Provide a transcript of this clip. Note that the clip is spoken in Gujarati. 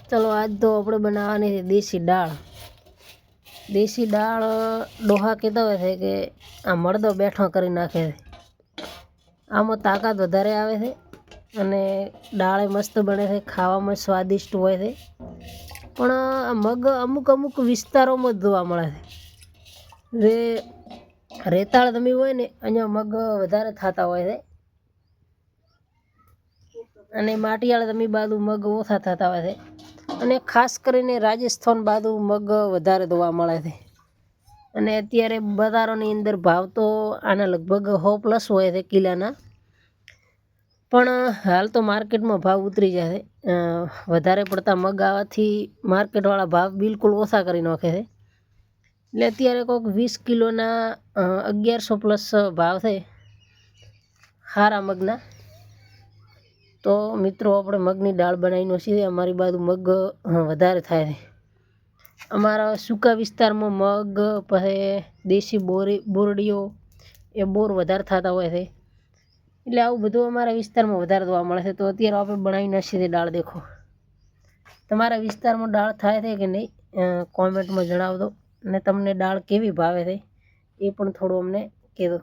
चलो आज तो આપણે બનાવવાની છે દેશી દાળ। દેશી દાળ ડોહા કહેતા હોય છે કે આ મરદો બેઠો કરી નાખે છે। આમાં તાકાત વધારે આવે છે અને દાળ મસ્ત બને છે, ખાવામાં સ્વાદિષ્ટ હોય છે। પણ આ મગ અમુક અમુક વિસ્તારોમાં જ જોવા મળે છે। રેતાળ જમીન હોય ને અહીંયા મગ વધારે થતા હોય છે અને માટીવાળી જમીન બાજુ મગ ઓછા થતા હોય છે અને ખાસ કરીને રાજસ્થાન બાજુ મગ વધારે જોવા મળે છે। અને અત્યારે બજારોની અંદર ભાવ તો આના લગભગ 100+ હોય છે કિલાના, પણ હાલ તો માર્કેટમાં ભાવ ઉતરી જાય છે। વધારે પડતા મગ આવવાથી માર્કેટવાળા ભાવ બિલકુલ ઓછા કરી નાખે છે। એટલે અત્યારે કોઈક 20 કિલોના 1100+ ભાવ છે સારા મગના। તો મિત્રો આપણે મગની દાળ બનાવીને છીએ। અમારી બાજુ મગ વધારે થાય છે। અમારા સૂકા વિસ્તારમાં મગ પછી દેશી બોરડીઓ એ બોર વધારે થતા હોય છે, એટલે આવું બધું અમારા વિસ્તારમાં વધારે જોવા મળે છે। તો અત્યારે આપણે બનાવીને છીએ દાળ। દેખો, તમારા વિસ્તારમાં દાળ થાય છે કે નહીં કોમેન્ટમાં જણાવજો, અને તમને દાળ કેવી ભાવે છે એ પણ થોડું અમને કહેજો।